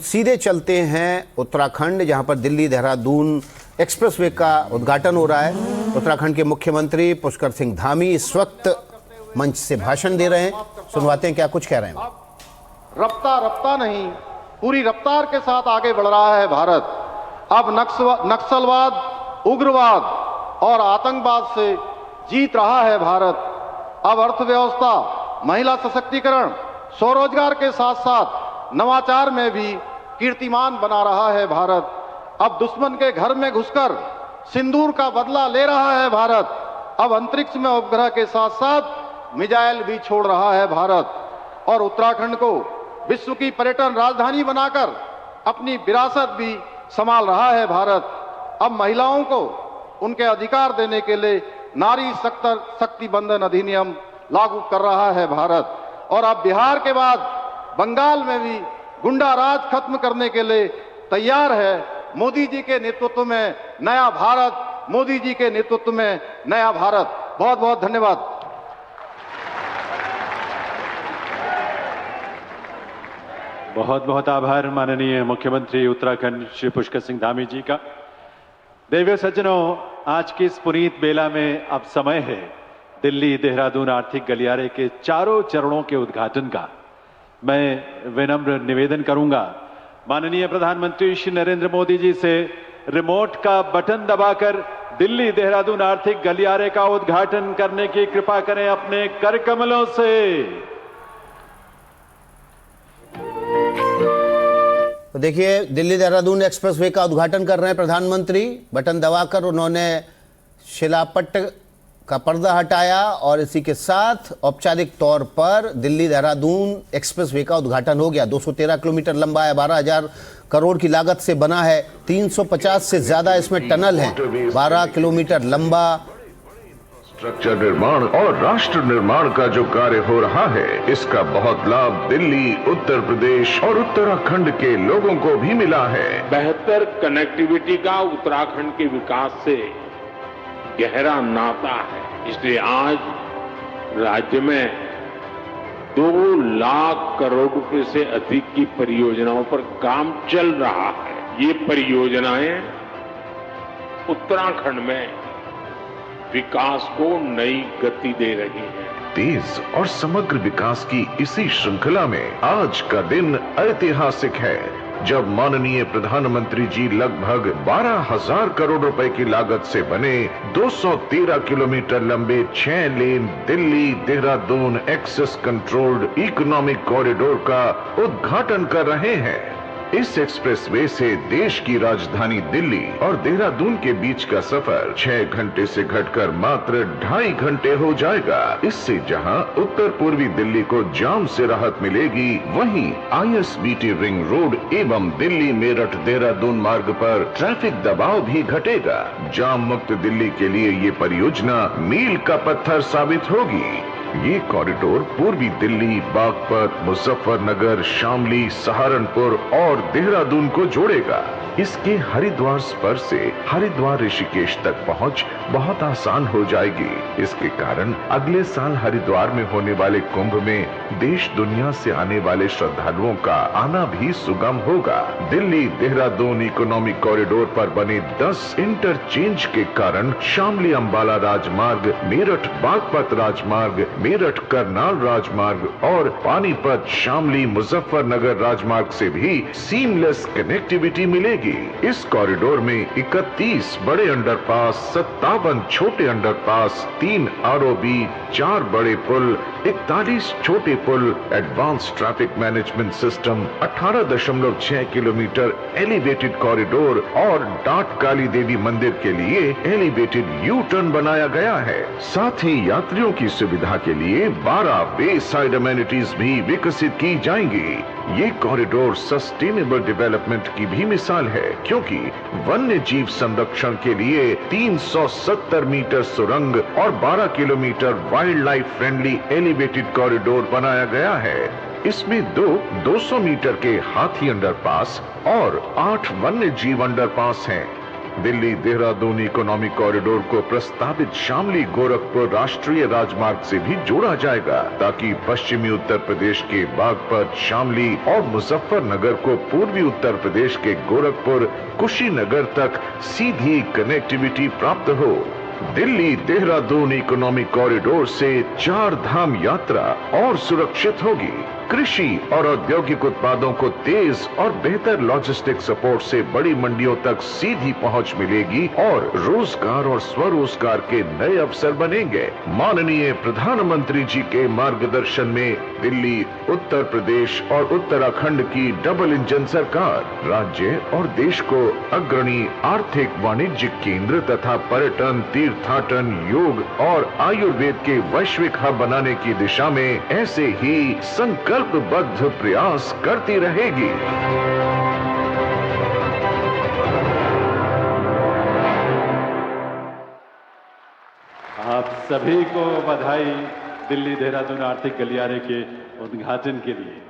सीधे चलते हैं उत्तराखंड, जहां पर दिल्ली देहरादून एक्सप्रेसवे का उद्घाटन हो रहा है। उत्तराखंड के मुख्यमंत्री पुष्कर सिंह धामी इस वक्त मंच से भाषण दे रहे हैं। सुनवाते हैं क्या कुछ कह रहे हैं। रफ्ता रफ्ता नहीं, पूरी रफ्तार के साथ आगे बढ़ रहा है भारत। अब नक्सलवाद, उग्रवाद और आतंकवाद से जीत रहा है भारत। अब अर्थव्यवस्था, महिला सशक्तिकरण, स्वरोजगार के साथ साथ नवाचार में भी कीर्तिमान बना रहा है भारत। अब दुश्मन के घर में घुसकर सिंदूर का बदला ले रहा है भारत। अब अंतरिक्ष में उपग्रह के साथ साथ मिसाइल भी छोड़ रहा है भारत। और उत्तराखंड को विश्व की पर्यटन राजधानी बनाकर अपनी विरासत भी संभाल रहा है भारत। अब महिलाओं को उनके अधिकार देने के लिए नारी शक्ति बंधन अधिनियम लागू कर रहा है भारत। और अब बिहार के बाद बंगाल में भी गुंडा राज खत्म करने के लिए तैयार है। मोदी जी के नेतृत्व में नया भारत, मोदी जी के नेतृत्व में नया भारत। बहुत बहुत धन्यवाद। बहुत बहुत आभार माननीय मुख्यमंत्री उत्तराखंड श्री पुष्कर सिंह धामी जी का। देवियों सज्जनों, आज की इस पुनीत बेला में अब समय है दिल्ली देहरादून आर्थिक गलियारे के चारों चरणों के उद्घाटन का। मैं विनम्र निवेदन करूंगा माननीय प्रधानमंत्री श्री नरेंद्र मोदी जी से रिमोट का बटन दबाकर दिल्ली देहरादून आर्थिक गलियारे का उद्घाटन करने की कृपा करें अपने कर कमलों से। तो देखिए, दिल्ली देहरादून एक्सप्रेसवे का उद्घाटन कर रहे हैं प्रधानमंत्री। बटन दबाकर उन्होंने शिलापट्ट का पर्दा हटाया और इसी के साथ औपचारिक तौर पर दिल्ली देहरादून एक्सप्रेसवे का उद्घाटन हो गया। 213 किलोमीटर लंबा है, 12,000 करोड़ की लागत से बना है। 350 से ज्यादा इसमें टनल हैं। 12 किलोमीटर लंबा स्ट्रक्चर निर्माण और राष्ट्र निर्माण का जो कार्य हो रहा है, इसका बहुत लाभ दिल्ली, उत्तर प्रदेश और उत्तराखंड के लोगों को भी मिला है। बेहतर कनेक्टिविटी का उत्तराखंड के विकास से गहरा नाता है। इसलिए आज राज्य में 2 लाख करोड़ रुपए से अधिक की परियोजनाओं पर काम चल रहा है। ये परियोजनाएं उत्तराखंड में विकास को नई गति दे रही हैं। तेज और समग्र विकास की इसी श्रृंखला में आज का दिन ऐतिहासिक है, जब माननीय प्रधानमंत्री जी लगभग 12,000 करोड़ रुपए की लागत से बने 213 किलोमीटर लंबे 6 lane Delhi Dehradun access controlled economic corridor का उद्घाटन कर रहे हैं। इस एक्सप्रेसवे से देश की राजधानी दिल्ली और देहरादून के बीच का सफर 6 घंटे से घटकर मात्र 2.5 घंटे हो जाएगा। इससे जहां उत्तर पूर्वी दिल्ली को जाम से राहत मिलेगी, वहीं ISBT रिंग रोड एवं दिल्ली मेरठ देहरादून मार्ग पर ट्रैफिक दबाव भी घटेगा। जाम मुक्त दिल्ली के लिए ये परियोजना मील का पत्थर साबित होगी। ये कॉरिडोर पूर्वी दिल्ली, बागपत, मुजफ्फरनगर, शामली, सहारनपुर और देहरादून को जोड़ेगा। इसके हरिद्वार स्पर से हरिद्वार ऋषिकेश तक पहुंच बहुत आसान हो जाएगी। इसके कारण अगले साल हरिद्वार में होने वाले कुंभ में देश दुनिया से आने वाले श्रद्धालुओं का आना भी सुगम होगा। दिल्ली देहरादून इकोनॉमिक कॉरिडोर पर बने 10 इंटरचेंज के कारण शामली अंबाला राजमार्ग, मेरठ बागपत राजमार्ग, मेरठ करनाल राजमार्ग और पानीपत शामली मुजफ्फरनगर राजमार्ग से भी सीमलेस कनेक्टिविटी मिलेगी। इस कॉरिडोर में 31 बड़े अंडरपास, 57 छोटे अंडरपास, 3 ROB, 4 बड़े पुल, 41 छोटे पुल, advance traffic management system, 18.6 kilometre elevated corridor और डाट काली देवी मंदिर के लिए एलिवेटेड यू टर्न बनाया गया है। साथ ही यात्रियों की सुविधा के लिए 12 वे साइड अमेनिटीज भी विकसित की जाएंगी। ये कॉरिडोर सस्टेनेबल डेवलपमेंट की भी मिसाल है, क्योंकि वन्य जीव संरक्षण के लिए 370 मीटर सुरंग और 12 kilometre wild life friendly elevated corridor बनाया गया है। इसमें 200 मीटर के हाथी अंडरपास और 8 वन्य जीव अंडरपास हैं। दिल्ली देहरादून इकोनॉमिक कॉरिडोर को प्रस्तावित शामली गोरखपुर राष्ट्रीय राजमार्ग से भी जोड़ा जाएगा, ताकि पश्चिमी उत्तर प्रदेश के बागपत, शामली और मुजफ्फरनगर को पूर्वी उत्तर प्रदेश के गोरखपुर, कुशीनगर तक सीधी कनेक्टिविटी प्राप्त हो। दिल्ली देहरादून इकोनॉमिक कॉरिडोर से 4 धाम यात्रा और सुरक्षित होगी। कृषि और औद्योगिक उत्पादों को तेज और बेहतर लॉजिस्टिक सपोर्ट से बड़ी मंडियों तक सीधी पहुंच मिलेगी और रोजगार और स्वरोजगार के नए अवसर बनेंगे। माननीय प्रधानमंत्री जी के मार्गदर्शन में दिल्ली, उत्तर प्रदेश और उत्तराखंड की डबल इंजन सरकार राज्य और देश को अग्रणी आर्थिक वाणिज्यिक केंद्र तथा पर्यटन, तीर्थाटन, योग और आयुर्वेद के वैश्विक हब बनाने की दिशा में ऐसे ही संकल्पबद्ध प्रयास करती रहेगी। आप सभी को बधाई दिल्ली देहरादून आर्थिक गलियारे के उद्घाटन के लिए।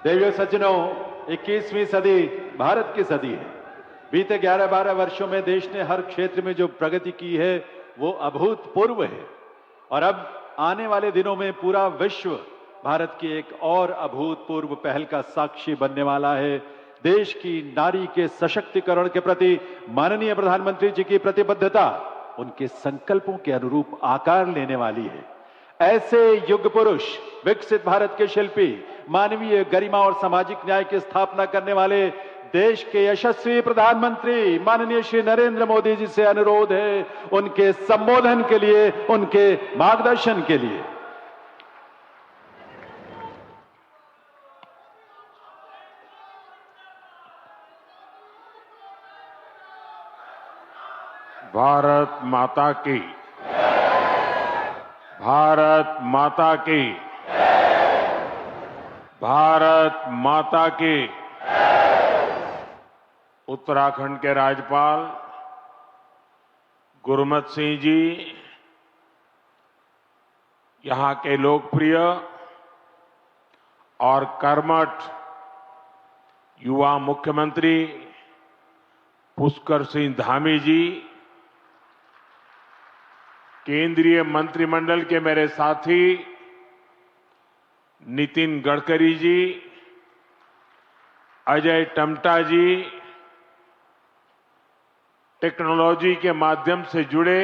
देवियों सज्जनों, 21वीं सदी भारत की सदी है। बीते 11-12 वर्षों में देश ने हर क्षेत्र में जो प्रगति की है वो अभूतपूर्व है, और अब आने वाले दिनों में पूरा विश्व भारत की एक और अभूतपूर्व पहल का साक्षी बनने वाला है। देश की नारी के सशक्तिकरण के प्रति माननीय प्रधानमंत्री जी की प्रतिबद्धता उनके संकल्पों के अनुरूप आकार लेने वाली है। ऐसे युग पुरुष, विकसित भारत के शिल्पी, मानवीय गरिमा और सामाजिक न्याय की स्थापना करने वाले देश के यशस्वी प्रधानमंत्री माननीय श्री नरेंद्र मोदी जी से अनुरोध है, उनके संबोधन के लिए, उनके मार्गदर्शन के लिए। भारत माता की, भारत माता की, भारत माता की। उत्तराखंड के राज्यपाल गुरमत सिंह जी, यहां के लोकप्रिय और कर्मठ युवा मुख्यमंत्री पुष्कर सिंह धामी जी, केंद्रीय मंत्रिमंडल के मेरे साथी नितिन गडकरी जी, अजय टम्टा जी, टेक्नोलॉजी के माध्यम से जुड़े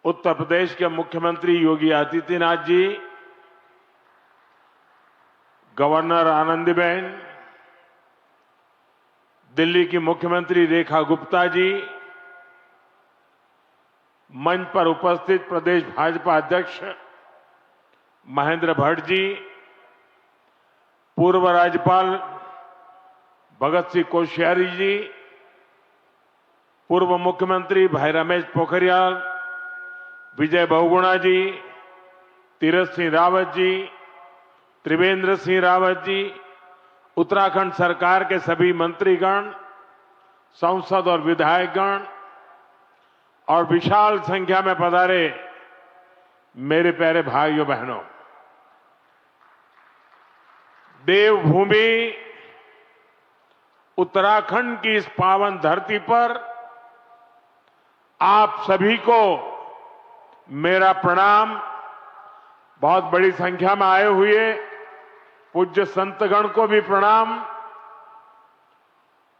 उत्तर प्रदेश के मुख्यमंत्री योगी आदित्यनाथ जी, गवर्नर आनंदीबेन, दिल्ली की मुख्यमंत्री रेखा गुप्ता जी, मंच पर उपस्थित प्रदेश भाजपा अध्यक्ष महेंद्र भट्ट जी, पूर्व राज्यपाल भगत सिंह कोश्यारी जी, पूर्व मुख्यमंत्री भाई रमेश पोखरियाल, विजय बहुगुणा जी, तीरथ सिंह रावत जी, त्रिवेंद्र सिंह रावत जी, उत्तराखंड सरकार के सभी मंत्रीगण, सांसद और विधायकगण और विशाल संख्या में पधारे मेरे प्यारे भाइयों बहनों, देवभूमि उत्तराखंड की इस पावन धरती पर आप सभी को मेरा प्रणाम। बहुत बड़ी संख्या में आए हुए पूज्य संतगण को भी प्रणाम।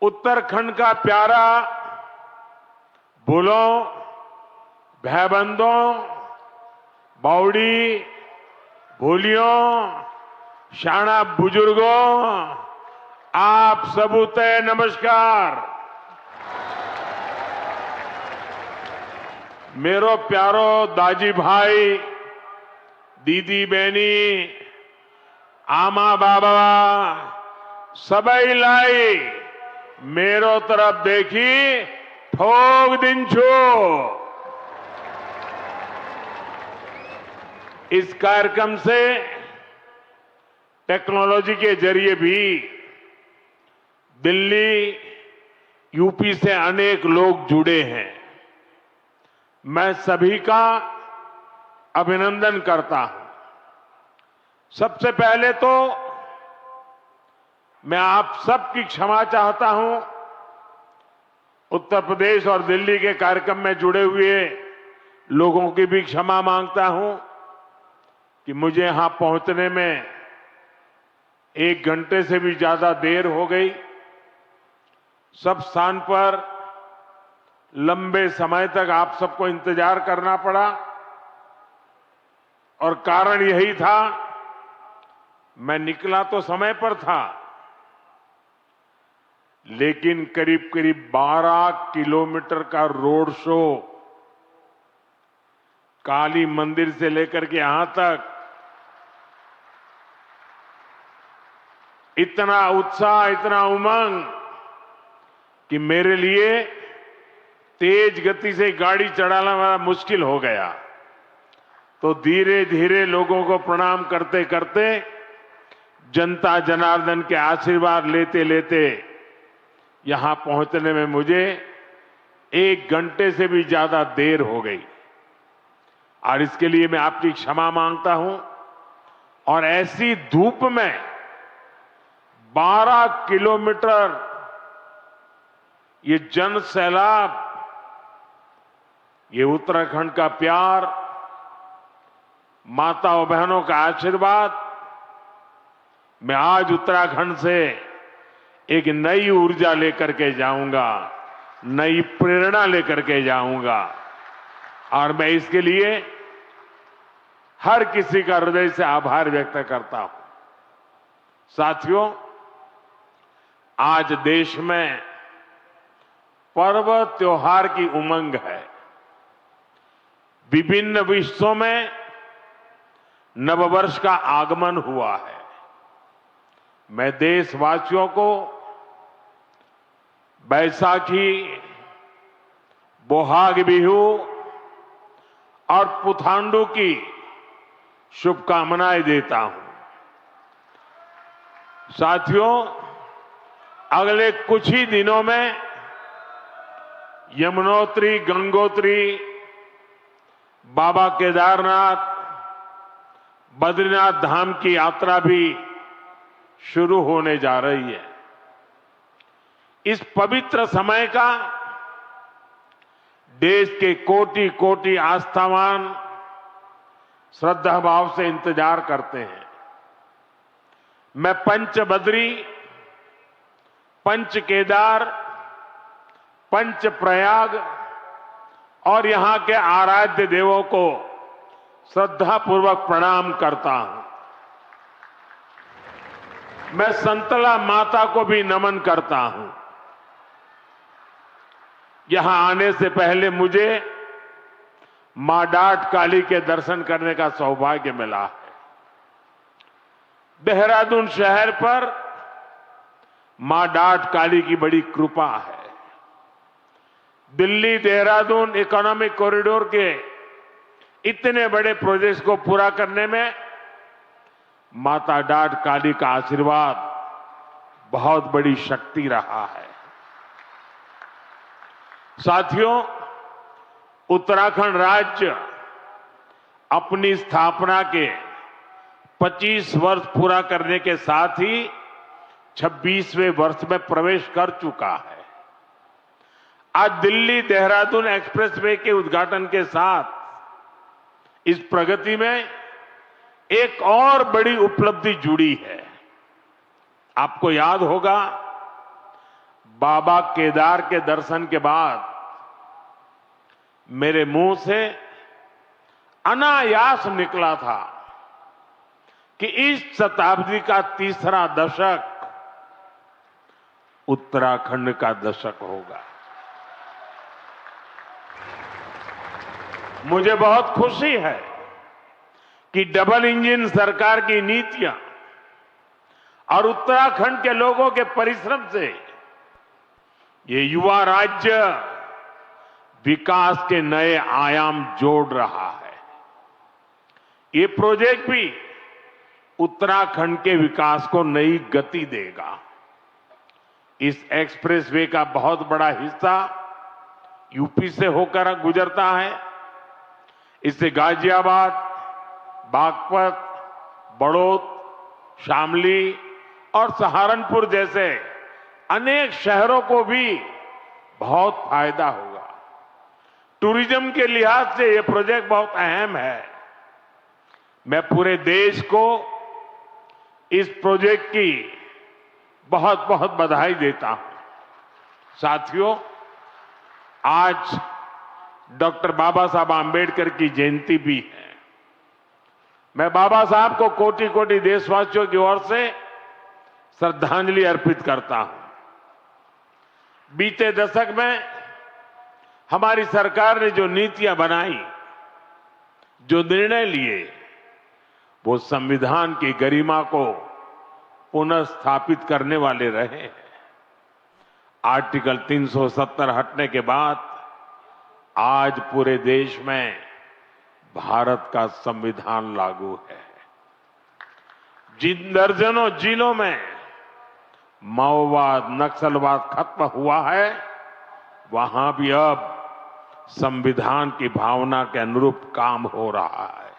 उत्तराखंड का प्यारा बोलो, भाईबंधों, बावड़ी, भोलियों, शाना बुजुर्गों, आप सबूते नमस्कार। मेरो प्यारो दाजी भाई, दीदी बहनी, आमा बाबा सबई लाई मेरो तरफ देखी ठोक दिन छो। इस कार्यक्रम से टेक्नोलॉजी के जरिए भी दिल्ली, यूपी से अनेक लोग जुड़े हैं। मैं सभी का अभिनंदन करता हूं। सबसे पहले तो मैं आप सबकी क्षमा चाहता हूं उत्तर प्रदेश और दिल्ली के कार्यक्रम में जुड़े हुए लोगों की भी क्षमा मांगता हूं कि मुझे यहां पहुंचने में 1 घंटे से भी ज्यादा देर हो गई। सब स्थान पर लंबे समय तक आप सबको इंतजार करना पड़ा और कारण यही था, मैं निकला तो समय पर था, लेकिन करीब करीब 12 किलोमीटर का रोड शो काली मंदिर से लेकर के यहां तक, इतना उत्साह, इतना उमंग कि मेरे लिए तेज गति से गाड़ी चलाना बड़ा मुश्किल हो गया। तो धीरे धीरे लोगों को प्रणाम करते करते, जनता जनार्दन के आशीर्वाद लेते लेते यहां पहुंचने में मुझे 1 घंटे से भी ज्यादा देर हो गई और इसके लिए मैं आपकी क्षमा मांगता हूं। और ऐसी धूप में 12 किलोमीटर ये जन सैलाब, ये उत्तराखंड का प्यार, माताओं बहनों का आशीर्वाद, मैं आज उत्तराखंड से एक नई ऊर्जा लेकर के जाऊंगा, नई प्रेरणा लेकर के जाऊंगा और मैं इसके लिए हर किसी का हृदय से आभार व्यक्त करता हूं। साथियों, आज देश में पर्व त्योहार की उमंग है। विभिन्न विश्वों में नववर्ष का आगमन हुआ है। मैं देशवासियों को बैसाखी, बोहाग बिहू और पुथांडू की शुभकामनाएं देता हूं। साथियों, अगले कुछ ही दिनों में यमुनोत्री, गंगोत्री, बाबा केदारनाथ, बद्रीनाथ धाम की यात्रा भी शुरू होने जा रही है। इस पवित्र समय का देश के कोटि कोटि आस्थावान श्रद्धा भाव से इंतजार करते हैं। मैं पंच बद्री, पंच केदार, पंच प्रयाग और यहां के आराध्य देवों को श्रद्धापूर्वक प्रणाम करता हूं। मैं संतला माता को भी नमन करता हूं। यहां आने से पहले मुझे मां डाट काली के दर्शन करने का सौभाग्य मिला है। देहरादून शहर पर मां डाट काली की बड़ी कृपा है। दिल्ली देहरादून इकोनॉमिक कॉरिडोर के इतने बड़े प्रोजेक्ट्स को पूरा करने में माता डाट काली का आशीर्वाद बहुत बड़ी शक्ति रहा है। साथियों, उत्तराखंड राज्य अपनी स्थापना के 25 वर्ष पूरा करने के साथ ही 26वें वर्ष में प्रवेश कर चुका है। आज दिल्ली देहरादून एक्सप्रेसवे के उद्घाटन के साथ इस प्रगति में एक और बड़ी उपलब्धि जुड़ी है। आपको याद होगा, बाबा केदार के दर्शन के बाद मेरे मुंह से अनायास निकला था कि इस शताब्दी का तीसरा दशक उत्तराखंड का दशक होगा। मुझे बहुत खुशी है कि डबल इंजन सरकार की नीतियां और उत्तराखंड के लोगों के परिश्रम से ये युवा राज्य विकास के नए आयाम जोड़ रहा है। ये प्रोजेक्ट भी उत्तराखंड के विकास को नई गति देगा। इस एक्सप्रेसवे का बहुत बड़ा हिस्सा यूपी से होकर गुजरता है। इससे गाजियाबाद, बागपत, बड़ौद, शामली और सहारनपुर जैसे अनेक शहरों को भी बहुत फायदा होगा। टूरिज्म के लिहाज से ये प्रोजेक्ट बहुत अहम है। मैं पूरे देश को इस प्रोजेक्ट की बहुत बहुत बधाई देता हूं। साथियों, आज डॉक्टर बाबा साहब आम्बेडकर की जयंती भी है। मैं बाबा साहब को कोटि कोटि देशवासियों की ओर से श्रद्धांजलि अर्पित करता हूं। बीते दशक में हमारी सरकार ने जो नीतियां बनाई, जो निर्णय लिए, वो संविधान की गरिमा को पुनः स्थापित करने वाले रहे हैं। आर्टिकल 370 हटने के बाद आज पूरे देश में भारत का संविधान लागू है। जिन दर्जनों जिलों में माओवाद, नक्सलवाद खत्म हुआ है, वहां भी अब संविधान की भावना के अनुरूप काम हो रहा है।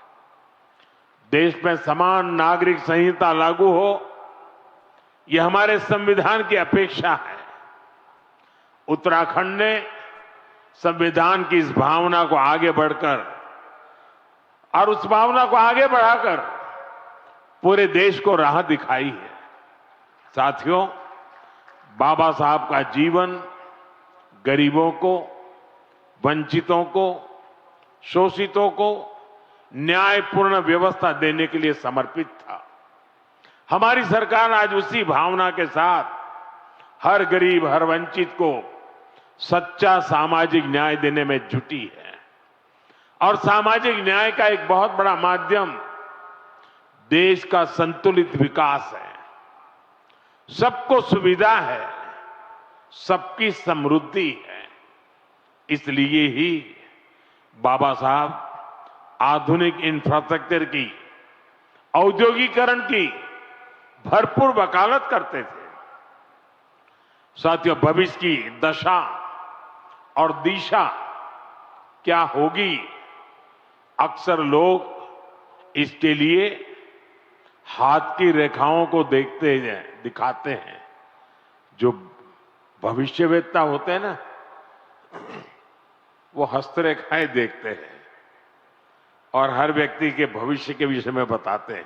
देश में समान नागरिक संहिता लागू हो, यह हमारे संविधान की अपेक्षा है। उत्तराखंड ने संविधान की इस भावना को आगे बढ़कर और उस भावना को आगे बढ़ाकर पूरे देश को राह दिखाई है। साथियों, बाबा साहब का जीवन गरीबों को, वंचितों को, शोषितों को न्यायपूर्ण व्यवस्था देने के लिए समर्पित था। हमारी सरकार आज उसी भावना के साथ हर गरीब, हर वंचित को सच्चा सामाजिक न्याय देने में जुटी है। और सामाजिक न्याय का एक बहुत बड़ा माध्यम देश का संतुलित विकास है। सबको सुविधा है, सबकी समृद्धि है। इसलिए ही बाबा साहब आधुनिक इंफ्रास्ट्रक्चर की, औद्योगिकरण की भरपूर वकालत करते थे। साथियों, भविष्य की दशा और दिशा क्या होगी, अक्सर लोग इसके लिए हाथ की रेखाओं को दिखाते हैं। जो भविष्यवेत्ता होते हैं ना, वो हस्तरेखाएं देखते हैं और हर व्यक्ति के भविष्य के विषय में बताते हैं।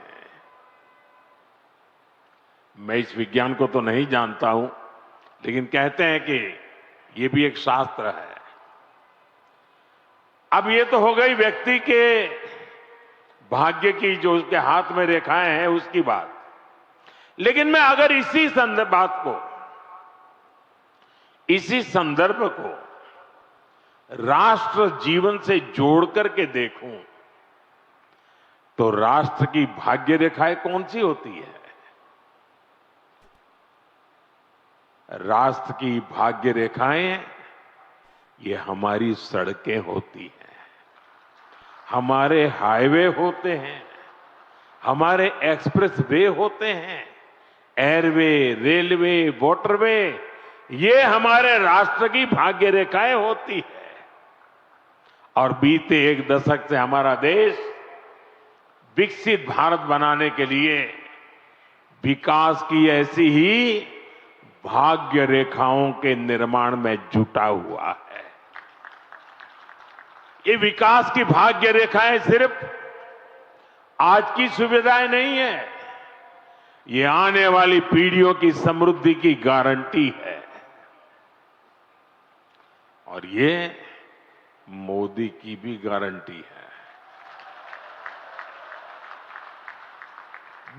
मैं इस विज्ञान को तो नहीं जानता हूं, लेकिन कहते हैं कि ये भी एक शास्त्र है। अब ये तो हो गई व्यक्ति के भाग्य की, जो उसके हाथ में रेखाएं हैं, उसकी बात। लेकिन मैं अगर इसी संदर्भ को राष्ट्र जीवन से जोड़ करके देखूं, तो राष्ट्र की भाग्य रेखाएं कौन सी होती है? राष्ट्र की भाग्य रेखाएं ये हमारी सड़कें होती हैं, हमारे हाईवे होते हैं, हमारे एक्सप्रेस वे होते हैं, एयरवे, रेलवे, वाटरवे, ये हमारे राष्ट्र की भाग्य रेखाएं होती है। और बीते एक दशक से हमारा देश विकसित भारत बनाने के लिए विकास की ऐसी ही भाग्य रेखाओं के निर्माण में जुटा हुआ है। ये विकास की भाग्य रेखाएं सिर्फ आज की सुविधाएं नहीं है, ये आने वाली पीढ़ियों की समृद्धि की गारंटी है। और ये मोदी की भी गारंटी है।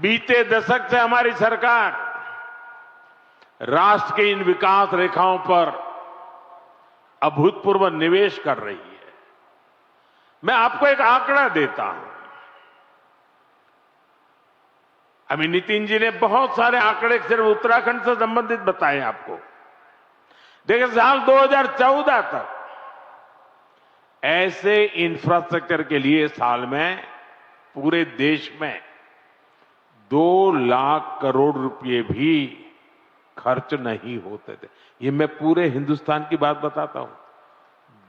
बीते दशक से हमारी सरकार राष्ट्र के इन विकास रेखाओं पर अभूतपूर्व निवेश कर रही है। मैं आपको एक आंकड़ा देता हूं। अभी नितिन जी ने बहुत सारे आंकड़े सिर्फ उत्तराखंड से संबंधित बताए आपको। देखिए, साल 2014 तक ऐसे इंफ्रास्ट्रक्चर के लिए साल में पूरे देश में 2 लाख करोड़ रुपए भी खर्च नहीं होते थे। ये मैं पूरे हिंदुस्तान की बात बताता हूं।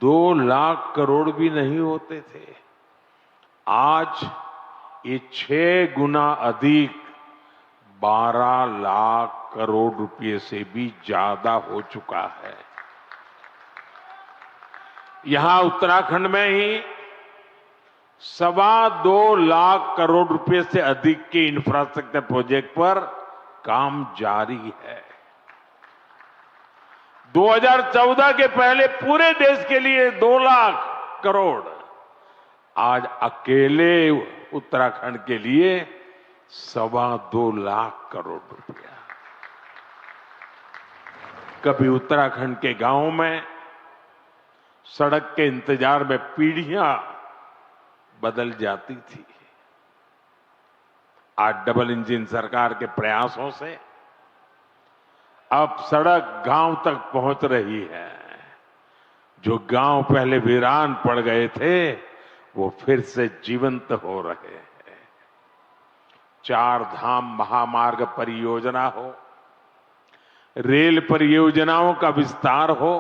2 लाख करोड़ भी नहीं होते थे। आज ये 6 गुना अधिक 12 लाख करोड़ रुपए से भी ज्यादा हो चुका है। यहां उत्तराखंड में ही 2.25 लाख करोड़ रुपए से अधिक के इंफ्रास्ट्रक्चर प्रोजेक्ट पर काम जारी है। 2014 के पहले पूरे देश के लिए 2 लाख करोड़, आज अकेले उत्तराखंड के लिए 2.25 लाख करोड़ रुपया। कभी उत्तराखंड के गांवों में सड़क के इंतजार में पीढ़ियां बदल जाती थी। आज डबल इंजन सरकार के प्रयासों से अब सड़क गांव तक पहुंच रही है। जो गांव पहले वीरान पड़ गए थे वो फिर से जीवंत हो रहे हैं। 4 धाम महामार्ग परियोजना हो, रेल परियोजनाओं का विस्तार हो,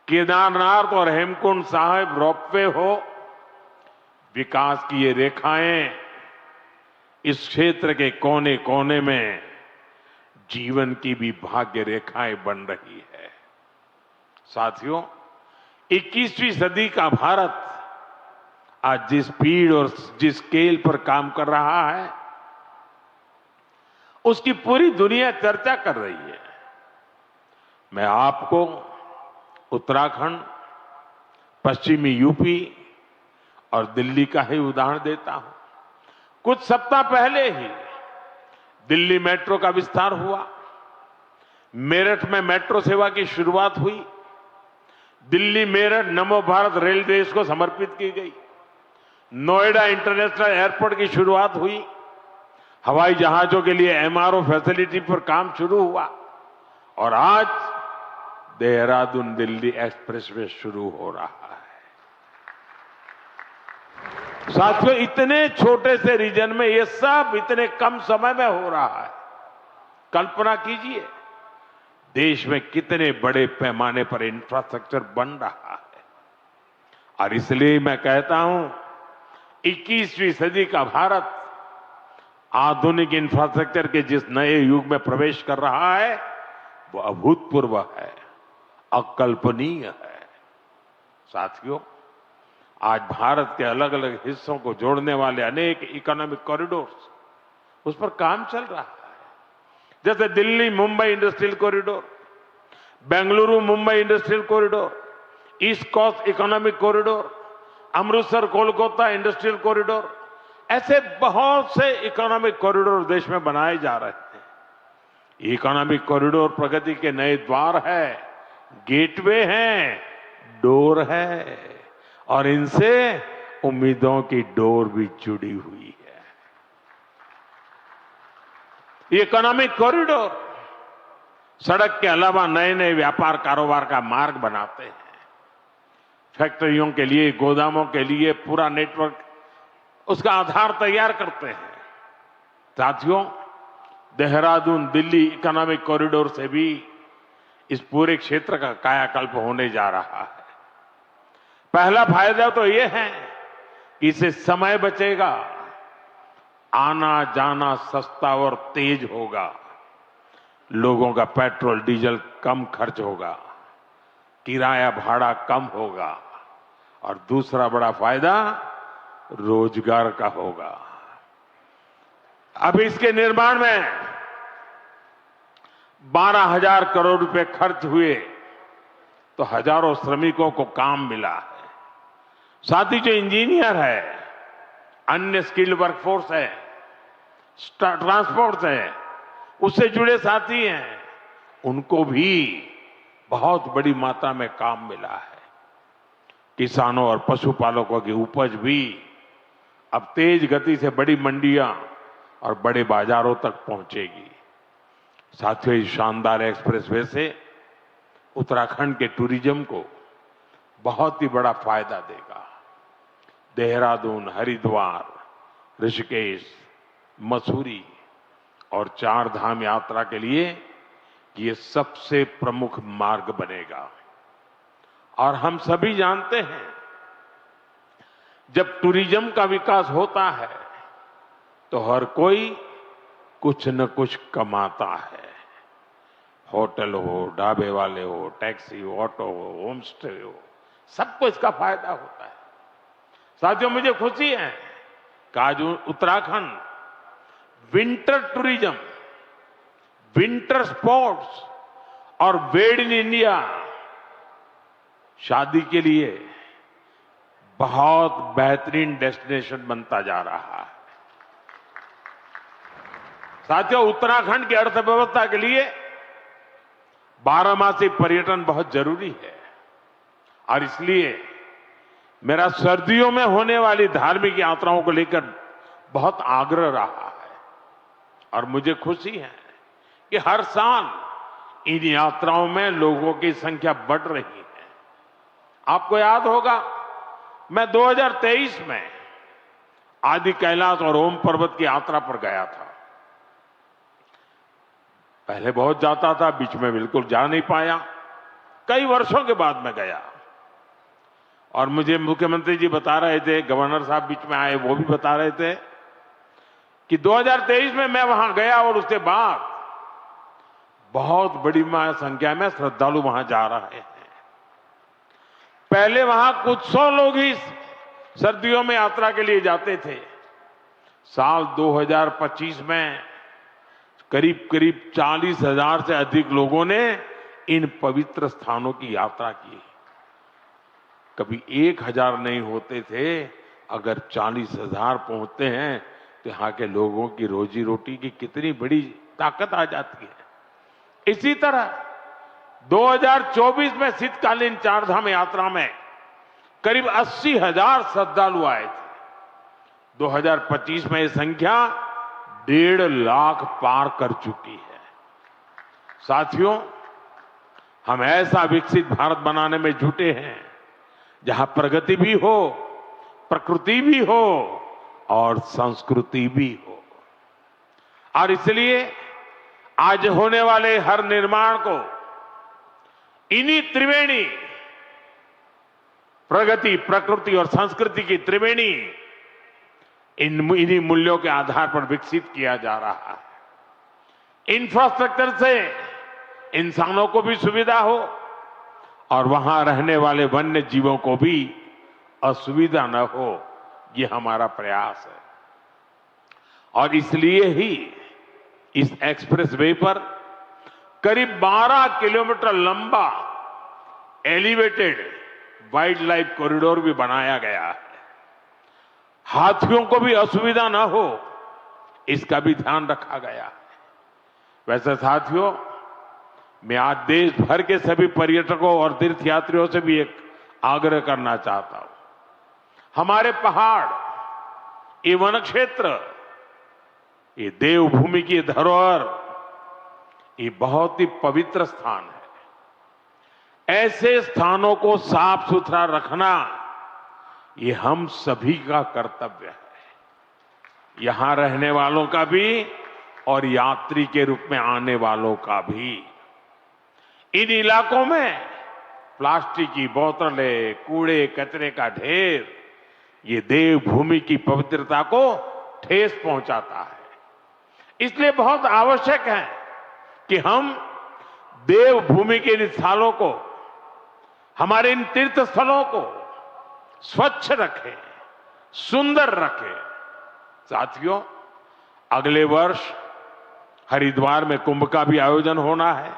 केदारनाथ और हेमकुंड साहिब रोपवे हो, विकास की ये रेखाएं इस क्षेत्र के कोने कोने में जीवन की भी भाग्य रेखाएं बन रही है। साथियों, 21वीं सदी का भारत आज जिस स्पीड और जिस स्केल पर काम कर रहा है उसकी पूरी दुनिया चर्चा कर रही है। मैं आपको उत्तराखंड, पश्चिमी यूपी और दिल्ली का ही उदाहरण देता हूं। कुछ सप्ताह पहले ही दिल्ली मेट्रो का विस्तार हुआ, मेरठ में मेट्रो सेवा की शुरुआत हुई, दिल्ली मेरठ नमो भारत रेल देश को समर्पित की गई, नोएडा इंटरनेशनल एयरपोर्ट की शुरुआत हुई, हवाई जहाजों के लिए एमआरओ फैसिलिटी पर काम शुरू हुआ और आज देहरादून दिल्ली एक्सप्रेसवे शुरू हो रहा है। साथियों, इतने छोटे से रीजन में ये सब इतने कम समय में हो रहा है। कल्पना कीजिए देश में कितने बड़े पैमाने पर इंफ्रास्ट्रक्चर बन रहा है। और इसलिए मैं कहता हूं 21वीं सदी का भारत आधुनिक इंफ्रास्ट्रक्चर के जिस नए युग में प्रवेश कर रहा है वो अभूतपूर्व है, अकल्पनीय है। साथियों, आज भारत के अलग अलग हिस्सों को जोड़ने वाले अनेक इकोनॉमिक कॉरिडोर्स उस पर काम चल रहा है। जैसे Delhi Mumbai industrial corridor, Bengaluru Mumbai industrial corridor, east coast economic corridor, Amritsar Kolkata industrial corridor, ऐसे बहुत से इकोनॉमिक कॉरिडोर देश में बनाए जा रहे हैं। इकोनॉमिक कॉरिडोर प्रगति के नए द्वार है, गेटवे हैं, डोर है और इनसे उम्मीदों की डोर भी जुड़ी हुई है। इकोनॉमिक कॉरिडोर सड़क के अलावा नए नए व्यापार कारोबार का मार्ग बनाते हैं। फैक्ट्रियों के लिए, गोदामों के लिए पूरा नेटवर्क, उसका आधार तैयार करते हैं। साथियों, देहरादून दिल्ली इकोनॉमिक कॉरिडोर से भी इस पूरे क्षेत्र का कायाकल्प होने जा रहा है। पहला फायदा तो यह है कि इससे समय बचेगा, आना जाना सस्ता और तेज होगा, लोगों का पेट्रोल डीजल कम खर्च होगा, किराया भाड़ा कम होगा और दूसरा बड़ा फायदा रोजगार का होगा। अब इसके निर्माण में 12,000 करोड़ रुपए खर्च हुए तो हजारों श्रमिकों को काम मिला है। साथ ही जो इंजीनियर है, अन्य स्किल्ड वर्कफोर्स है, ट्रांसपोर्ट है, उससे जुड़े साथी हैं, उनको भी बहुत बड़ी मात्रा में काम मिला है। किसानों और पशुपालकों की उपज भी अब तेज गति से बड़ी मंडियां और बड़े बाजारों तक पहुंचेगी। साथियों, इस शानदार एक्सप्रेसवे से उत्तराखंड के टूरिज्म को बहुत ही बड़ा फायदा देगा। देहरादून, हरिद्वार, ऋषिकेश, मसूरी और 4 धाम यात्रा के लिए ये सबसे प्रमुख मार्ग बनेगा। और हम सभी जानते हैं जब टूरिज्म का विकास होता है तो हर कोई कुछ न कुछ कमाता है। होटल हो, ढाबे वाले हो, टैक्सी हो, ऑटो हो, होम स्टे हो, सबको इसका फायदा होता है। साथियों, मुझे खुशी है कि आज Uttarakhand winter tourism, winter sports और मेड इन इंडिया शादी के लिए बहुत बेहतरीन डेस्टिनेशन बनता जा रहा है। साथियों, उत्तराखंड की अर्थव्यवस्था के लिए बारहमासी पर्यटन बहुत जरूरी है और इसलिए मेरा सर्दियों में होने वाली धार्मिक यात्राओं को लेकर बहुत आग्रह रहा है और मुझे खुशी है कि हर साल इन यात्राओं में लोगों की संख्या बढ़ रही है। आपको याद होगा, मैं 2023 में आदि कैलाश और ओम पर्वत की यात्रा पर गया था। पहले बहुत जाता था, बीच में बिल्कुल जा नहीं पाया। कई वर्षों के बाद मैं गया और मुझे मुख्यमंत्री जी बता रहे थे, गवर्नर साहब बीच में आए, वो भी बता रहे थे कि 2023 में मैं वहां गया और उसके बाद बहुत बड़ी संख्या में श्रद्धालु वहां जा रहे हैं। पहले वहां कुछ 100 लोग ही सर्दियों में यात्रा के लिए जाते थे। साल 2025 में करीब करीब 40,000 से अधिक लोगों ने इन पवित्र स्थानों की यात्रा की। कभी 1,000 नहीं होते थे, अगर 40,000 पहुंचते हैं तो यहां के लोगों की रोजी रोटी की कितनी बड़ी ताकत आ जाती है। इसी तरह 2024 में शीतकालीन चारधाम यात्रा में करीब 80,000 श्रद्धालु आए थे। 2025 में यह संख्या 1.5 लाख पार कर चुकी है। साथियों, हम ऐसा विकसित भारत बनाने में जुटे हैं जहां प्रगति भी हो, प्रकृति भी हो और संस्कृति भी हो। और इसलिए आज होने वाले हर निर्माण को इन्हीं त्रिवेणी, प्रगति, प्रकृति और संस्कृति की त्रिवेणी, इन्हीं मूल्यों के आधार पर विकसित किया जा रहा है। इंफ्रास्ट्रक्चर से इंसानों को भी सुविधा हो और वहां रहने वाले वन्य जीवों को भी असुविधा न हो, ये हमारा प्रयास है। और इसलिए ही इस एक्सप्रेस वे पर करीब 12 किलोमीटर लंबा एलिवेटेड वाइल्ड लाइफ कॉरिडोर भी बनाया गया है। हाथियों को भी असुविधा ना हो, इसका भी ध्यान रखा गया है। वैसे साथियों, मैं आज देश भर के सभी पर्यटकों और तीर्थयात्रियों से भी एक आग्रह करना चाहता हूं। हमारे पहाड़, ये वन क्षेत्र, ये देवभूमि की धरोहर, ये बहुत ही पवित्र स्थान है। ऐसे स्थानों को साफ सुथरा रखना ये हम सभी का कर्तव्य है, यहां रहने वालों का भी और यात्री के रूप में आने वालों का भी। इन इलाकों में प्लास्टिक की बोतलें, कूड़े कचरे का ढेर, ये देवभूमि की पवित्रता को ठेस पहुंचाता है। इसलिए बहुत आवश्यक है कि हम देवभूमि के इन स्थलों को, हमारे इन तीर्थ स्थलों को स्वच्छ रखें, सुंदर रखें। साथियों, अगले वर्ष हरिद्वार में कुंभ का भी आयोजन होना है।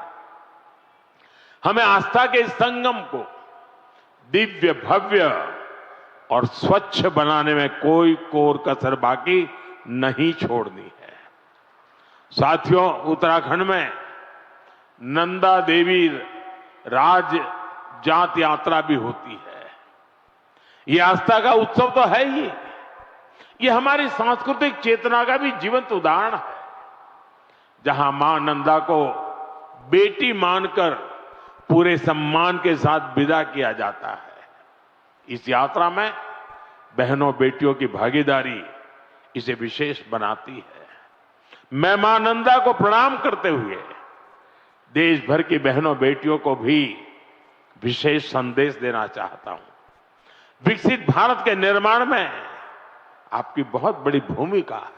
हमें आस्था के इस संगम को दिव्य, भव्य और स्वच्छ बनाने में कोई कोर कसर बाकी नहीं छोड़नी है। साथियों, उत्तराखंड में नंदा देवी राज जात यात्रा भी होती है। ये आस्था का उत्सव तो है ही, ये हमारी सांस्कृतिक चेतना का भी जीवंत उदाहरण है, जहां मां नंदा को बेटी मानकर पूरे सम्मान के साथ विदा किया जाता है। इस यात्रा में बहनों बेटियों की भागीदारी इसे विशेष बनाती है। मैं मां नंदा को प्रणाम करते हुए देश भर की बहनों बेटियों को भी विशेष संदेश देना चाहता हूं। विकसित भारत के निर्माण में आपकी बहुत बड़ी भूमिका है।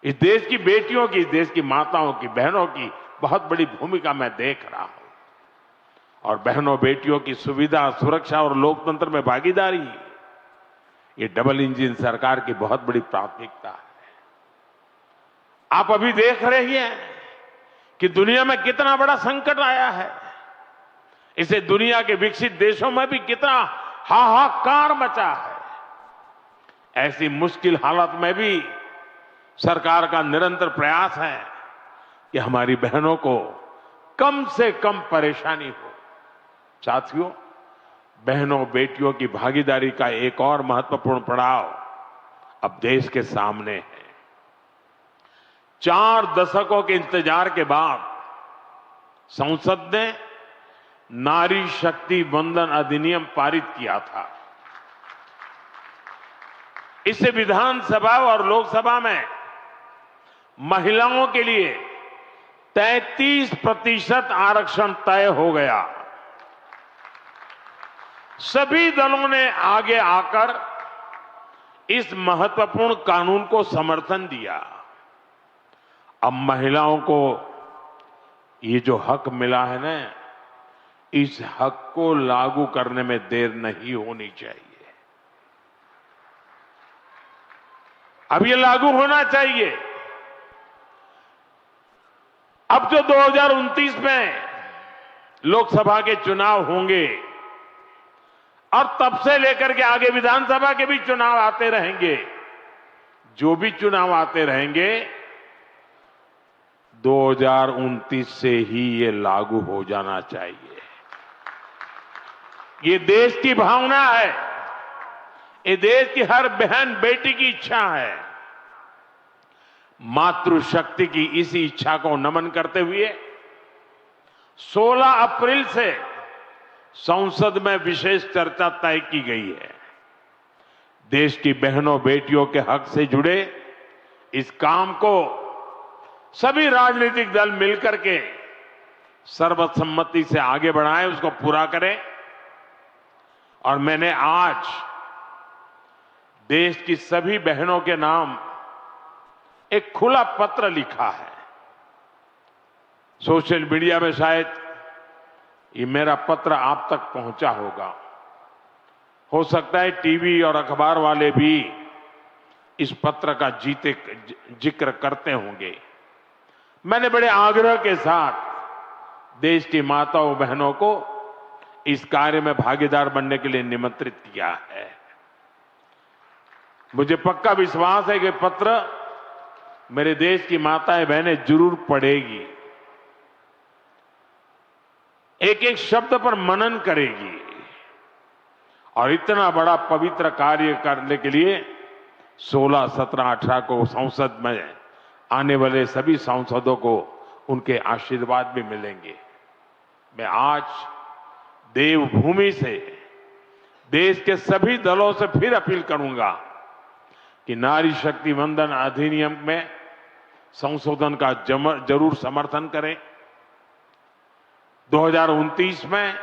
इस देश की बेटियों की, इस देश की माताओं की, बहनों की बहुत बड़ी भूमिका मैं देख रहा हूं। और बहनों बेटियों की सुविधा, सुरक्षा और लोकतंत्र में भागीदारी, ये डबल इंजन सरकार की बहुत बड़ी प्राथमिकता है। आप अभी देख रहे हैं कि दुनिया में कितना बड़ा संकट आया है। इसे दुनिया के विकसित देशों में भी कितना हाहाकार मचा है। ऐसी मुश्किल हालत में भी सरकार का निरंतर प्रयास है कि हमारी बहनों को कम से कम परेशानी हो। साथियों, बहनों बेटियों की भागीदारी का एक और महत्वपूर्ण पड़ाव अब देश के सामने है। 4 दशकों के इंतजार के बाद संसद ने नारी शक्ति वंदन अधिनियम पारित किया था। इससे विधानसभा और लोकसभा में महिलाओं के लिए 33% आरक्षण तय हो गया। सभी दलों ने आगे आकर इस महत्वपूर्ण कानून को समर्थन दिया। अब महिलाओं को ये जो हक मिला है ना, इस हक को लागू करने में देर नहीं होनी चाहिए। अब ये लागू होना चाहिए। अब जो 2029 में लोकसभा के चुनाव होंगे और तब से लेकर के आगे विधानसभा के भी चुनाव आते रहेंगे, जो भी चुनाव आते रहेंगे 2029 से ही ये लागू हो जाना चाहिए। ये देश की भावना है, ये देश की हर बहन बेटी की इच्छा है। मातृशक्ति की इसी इच्छा को नमन करते हुए 16 अप्रैल से संसद में विशेष चर्चा तय की गई है। देश की बहनों बेटियों के हक से जुड़े इस काम को सभी राजनीतिक दल मिलकर के सर्वसम्मति से आगे बढ़ाएं, उसको पूरा करें। और मैंने आज देश की सभी बहनों के नाम एक खुला पत्र लिखा है। सोशल मीडिया में शायद ये मेरा पत्र आप तक पहुंचा होगा। हो सकता है टीवी और अखबार वाले भी इस पत्र का जिक्र करते होंगे। मैंने बड़े आग्रह के साथ देश की माताओं बहनों को इस कार्य में भागीदार बनने के लिए निमंत्रित किया है। मुझे पक्का विश्वास है कि पत्र मेरे देश की माताएं बहनें जरूर पढ़ेगी, एक एक शब्द पर मनन करेगी और इतना बड़ा पवित्र कार्य करने के लिए 16, 17, 18 को संसद में आने वाले सभी सांसदों को उनके आशीर्वाद भी मिलेंगे। मैं आज देवभूमि से देश के सभी दलों से फिर अपील करूंगा कि नारी शक्ति वंदन अधिनियम में संशोधन का जरूर समर्थन करें। 2029 में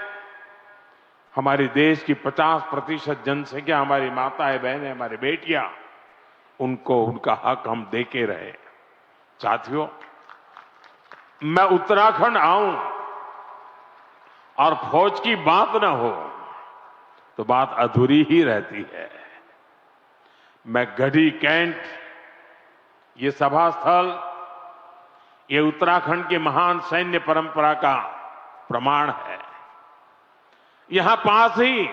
हमारे देश की 50% जनसंख्या हमारी माताएं बहनें, हमारी बेटियां, उनको उनका हक हम देके रहे। साथियों, मैं उत्तराखंड आऊं और फौज की बात ना हो तो बात अधूरी ही रहती है। मैं गढ़ी कैंट, ये सभा स्थल, ये उत्तराखंड की महान सैन्य परंपरा का प्रमाण है। यहां पास ही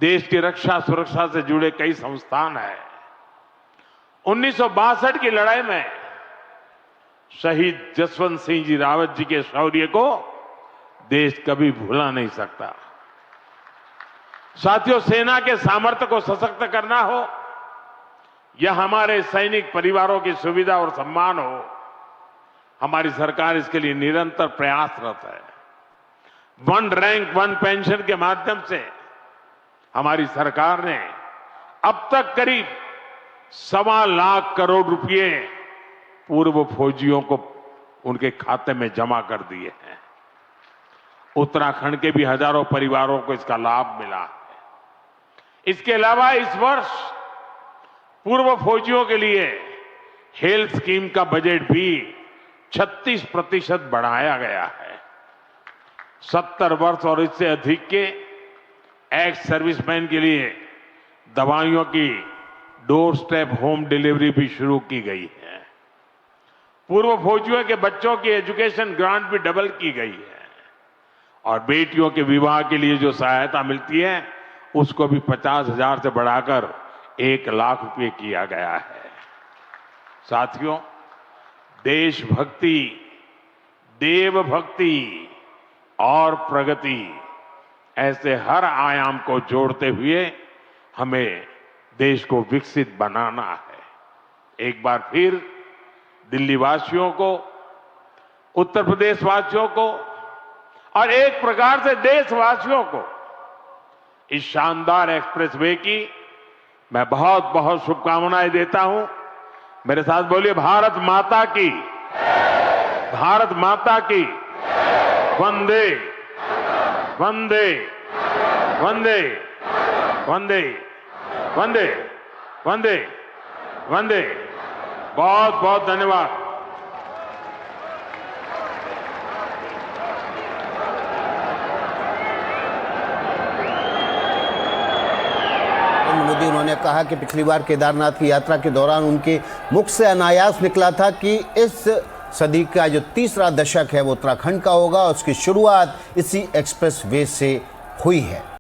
देश की रक्षा सुरक्षा से जुड़े कई संस्थान हैं। 1962 की लड़ाई में शहीद जसवंत सिंह जी रावत जी के शौर्य को देश कभी भुला नहीं सकता। साथियों, सेना के सामर्थ्य को सशक्त करना हो या हमारे सैनिक परिवारों की सुविधा और सम्मान हो, हमारी सरकार इसके लिए निरंतर प्रयासरत है। 1 रैंक 1 पेंशन के माध्यम से हमारी सरकार ने अब तक करीब 1.25 लाख करोड़ रुपए पूर्व फौजियों को उनके खाते में जमा कर दिए हैं। उत्तराखंड के भी हजारों परिवारों को इसका लाभ मिला है। इसके अलावा इस वर्ष पूर्व फौजियों के लिए हेल्थ स्कीम का बजट भी 36% बढ़ाया गया है। 70 वर्ष और इससे अधिक के एक्स सर्विसमैन के लिए दवाइयों की डोर स्टेप होम डिलीवरी भी शुरू की गई है। पूर्व फौजियों के बच्चों की एजुकेशन ग्रांट भी डबल की गई है और बेटियों के विवाह के लिए जो सहायता मिलती है उसको भी 50,000 से बढ़ाकर 1 लाख रुपए किया गया है। साथियों, देशभक्ति, देवभक्ति और प्रगति ऐसे हर आयाम को जोड़ते हुए हमें देश को विकसित बनाना है। एक बार फिर दिल्ली वासियों को, उत्तर प्रदेश वासियों को और एक प्रकार से देशवासियों को इस शानदार एक्सप्रेसवे की मैं बहुत बहुत शुभकामनाएं देता हूं। मेरे साथ बोलिए, भारत माता की, भारत माता की, वंदे वंदे वंदे वंदे वंदे वंदे वंदे। बहुत बहुत धन्यवाद। मोदी उन्होंने कहा कि पिछली बार केदारनाथ की यात्रा के दौरान उनके मुख से अनायास निकला था कि इस सदी का जो तीसरा दशक है वो उत्तराखंड का होगा और उसकी शुरुआत इसी एक्सप्रेस वे से हुई है।